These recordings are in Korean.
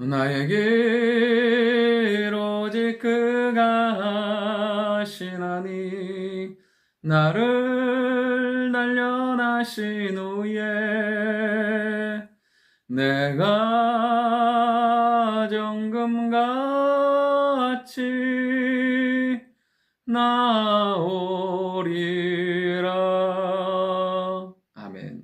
나의 길 오직 그가 하시나니 나를 단련하신 후에 내가 정금같이 나오리라. 아멘.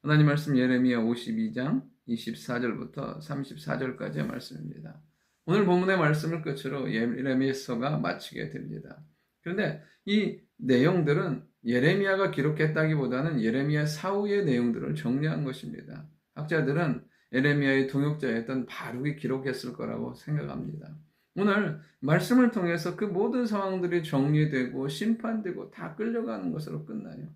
하나님 말씀 예레미야 52장 24절부터 34절까지의 말씀입니다. 오늘 본문의 말씀을 끝으로 예레미야서가 마치게 됩니다. 그런데 이 내용들은 예레미야가 기록했다기보다는 예레미야 사후의 내용들을 정리한 것입니다. 학자들은 예레미야의 동역자였던 바룩이 기록했을 거라고 생각합니다. 오늘 말씀을 통해서 그 모든 상황들이 정리되고 심판되고 다 끌려가는 것으로 끝나요.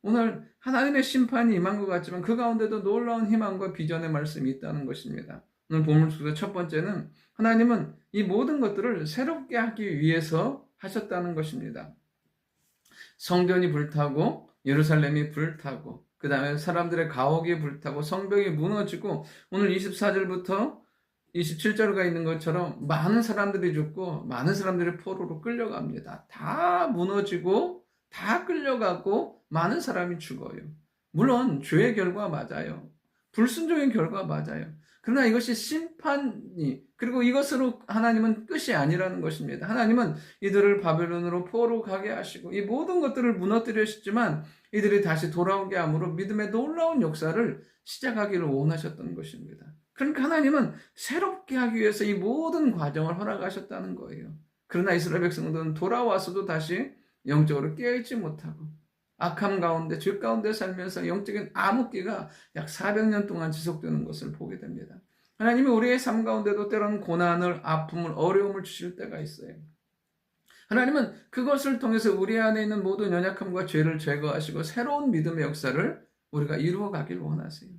오늘 하나님의 심판이 임한 것 같지만 그 가운데도 놀라운 희망과 비전의 말씀이 있다는 것입니다. 오늘 본문 속에서 첫 번째는 하나님은 이 모든 것들을 새롭게 하기 위해서 하셨다는 것입니다. 성전이 불타고 예루살렘이 불타고 그 다음에 사람들의 가옥이 불타고 성벽이 무너지고 오늘 24절부터 27절가 있는 것처럼 많은 사람들이 죽고 많은 사람들이 포로로 끌려갑니다. 다 무너지고 다 끌려가고 많은 사람이 죽어요. 물론 죄의 결과 맞아요. 불순종의 결과 맞아요. 그러나 이것이 심판이 그리고 이것으로 하나님은 끝이 아니라는 것입니다. 하나님은 이들을 바벨론으로 포로 가게 하시고 이 모든 것들을 무너뜨리셨지만 이들이 다시 돌아오게 함으로 믿음의 놀라운 역사를 시작하기를 원하셨던 것입니다. 그러니까 하나님은 새롭게 하기 위해서 이 모든 과정을 허락하셨다는 거예요. 그러나 이스라엘 백성들은 돌아와서도 다시 영적으로 깨어있지 못하고 악함 가운데 죄 가운데 살면서 영적인 암흑기가 약 400년 동안 지속되는 것을 보게 됩니다. 하나님이 우리의 삶 가운데도 때로는 고난을 아픔을 어려움을 주실 때가 있어요. 하나님은 그것을 통해서 우리 안에 있는 모든 연약함과 죄를 제거하시고 새로운 믿음의 역사를 우리가 이루어 가길 원하세요.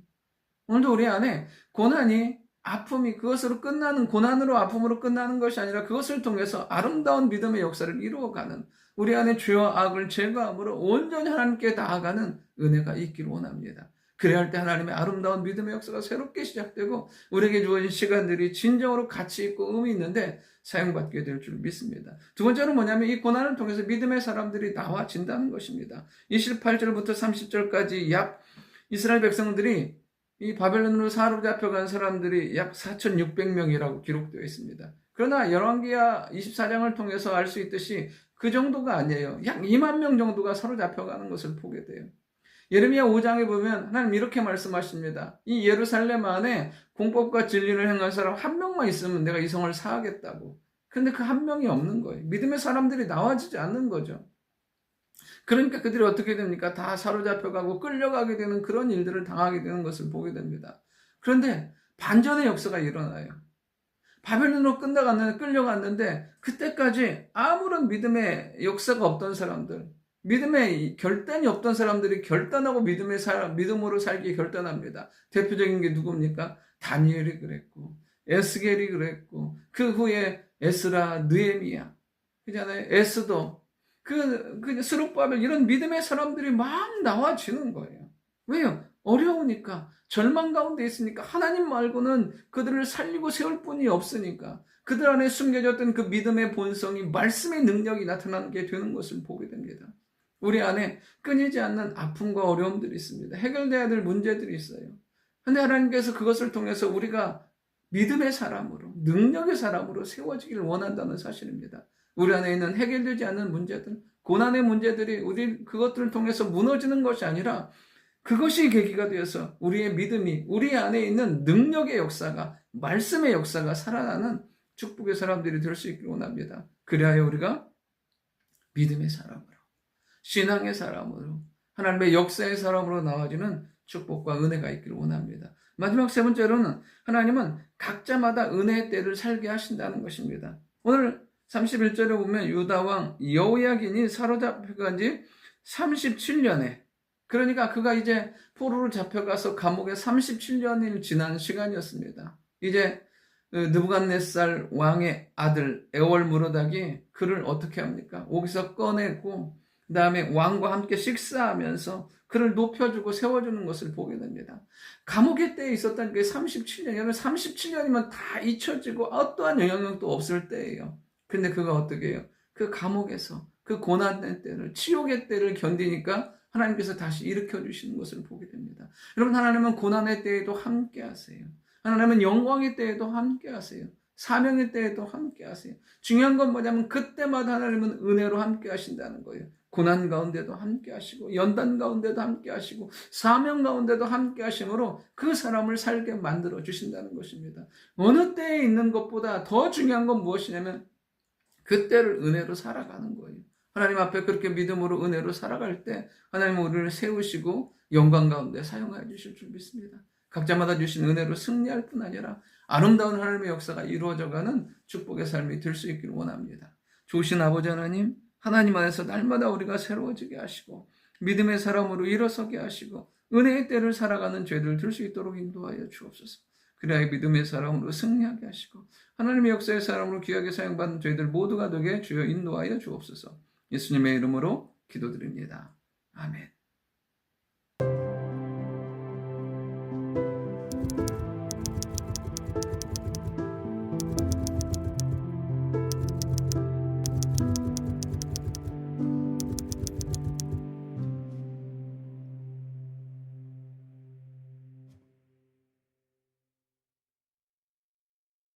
오늘도 우리 안에 고난이 아픔이 그것으로 끝나는 고난으로 아픔으로 끝나는 것이 아니라 그것을 통해서 아름다운 믿음의 역사를 이루어가는 우리 안에 죄와 악을 제거함으로 온전히 하나님께 나아가는 은혜가 있기를 원합니다. 그래야 할 때 하나님의 아름다운 믿음의 역사가 새롭게 시작되고 우리에게 주어진 시간들이 진정으로 가치 있고 의미 있는데 사용받게 될 줄 믿습니다. 두 번째는 뭐냐면 이 고난을 통해서 믿음의 사람들이 나와진다는 것입니다. 28절부터 30절까지 약 이스라엘 백성들이 이 바벨론으로 사로잡혀간 사람들이 약 4,600명이라고 기록되어 있습니다. 그러나 열왕기하 24장을 통해서 알 수 있듯이 그 정도가 아니에요. 약 2만 명 정도가 사로잡혀가는 것을 보게 돼요. 예레미야 5장에 보면 하나님 이렇게 말씀하십니다. 이 예루살렘 안에 공법과 진리를 행한 사람 한 명만 있으면 내가 이 성을 사하겠다고. 그런데 그 한 명이 없는 거예요. 믿음의 사람들이 나와지지 않는 거죠. 그러니까 그들이 어떻게 됩니까? 다 사로잡혀가고 끌려가게 되는 그런 일들을 당하게 되는 것을 보게 됩니다. 그런데 반전의 역사가 일어나요. 바벨론으로 끌려갔는데 그때까지 아무런 믿음의 역사가 없던 사람들, 믿음의 결단이 없던 사람들이 결단하고 믿음으로 살기 결단합니다. 대표적인 게 누굽니까? 다니엘이 그랬고 에스겔이 그랬고 그 후에 에스라, 느헤미야 그잖아요. 에스도 그 스룹바벨 이런 믿음의 사람들이 막 나와지는 거예요. 왜요? 어려우니까 절망 가운데 있으니까 하나님 말고는 그들을 살리고 세울 분이 없으니까 그들 안에 숨겨졌던 그 믿음의 본성이 말씀의 능력이 나타나게 되는 것을 보게 됩니다. 우리 안에 끊이지 않는 아픔과 어려움들이 있습니다. 해결돼야 될 문제들이 있어요. 그런데 하나님께서 그것을 통해서 우리가 믿음의 사람으로 능력의 사람으로 세워지기를 원한다는 사실입니다. 우리 안에 있는 해결되지 않는 문제들, 고난의 문제들이 우리 그것들을 통해서 무너지는 것이 아니라 그것이 계기가 되어서 우리의 믿음이 우리 안에 있는 능력의 역사가 말씀의 역사가 살아나는 축복의 사람들이 될 수 있기를 원합니다. 그래야 우리가 믿음의 사람으로 신앙의 사람으로 하나님의 역사의 사람으로 나와지는 축복과 은혜가 있기를 원합니다. 마지막 세 번째로는 하나님은 각자마다 은혜의 때를 살게 하신다는 것입니다. 오늘 31절에 보면 유다왕 여호야긴이 사로잡혀간 지 37년에 그러니까 그가 이제 포로로 잡혀가서 감옥에 37년이 지난 시간이었습니다. 이제 느부갓네살 왕의 아들 에월무로닥이 그를 어떻게 합니까? 옥에서 꺼내고 그 다음에 왕과 함께 식사하면서 그를 높여주고 세워주는 것을 보게 됩니다. 감옥의 때에 있었던 게 37년, 여러분 37년이면 다 잊혀지고 어떠한 영향력도 없을 때예요. 근데 그가 어떻게 해요? 그 감옥에서 그 고난의 때를, 치욕의 때를 견디니까 하나님께서 다시 일으켜 주시는 것을 보게 됩니다. 여러분, 하나님은 고난의 때에도 함께 하세요. 하나님은 영광의 때에도 함께 하세요. 사명의 때에도 함께 하세요. 중요한 건 뭐냐면 그때마다 하나님은 은혜로 함께 하신다는 거예요. 고난 가운데도 함께 하시고 연단 가운데도 함께 하시고 사명 가운데도 함께 하심으로 그 사람을 살게 만들어 주신다는 것입니다. 어느 때에 있는 것보다 더 중요한 건 무엇이냐면 그때를 은혜로 살아가는 거예요. 하나님 앞에 그렇게 믿음으로 은혜로 살아갈 때 하나님은 우리를 세우시고 영광 가운데 사용하여 주실 줄 믿습니다. 각자마다 주신 은혜로 승리할 뿐 아니라 아름다운 하나님의 역사가 이루어져가는 축복의 삶이 될 수 있기를 원합니다. 좋으신 아버지 하나님, 하나님 안에서 날마다 우리가 새로워지게 하시고 믿음의 사람으로 일어서게 하시고 은혜의 때를 살아가는 죄들을 들 수 있도록 인도하여 주옵소서. 그래야 믿음의 사람으로 승리하게 하시고 하나님의 역사의 사람으로 귀하게 사용받은 저희들 모두가 되게 주여 인도하여 주옵소서. 예수님의 이름으로 기도드립니다. 아멘.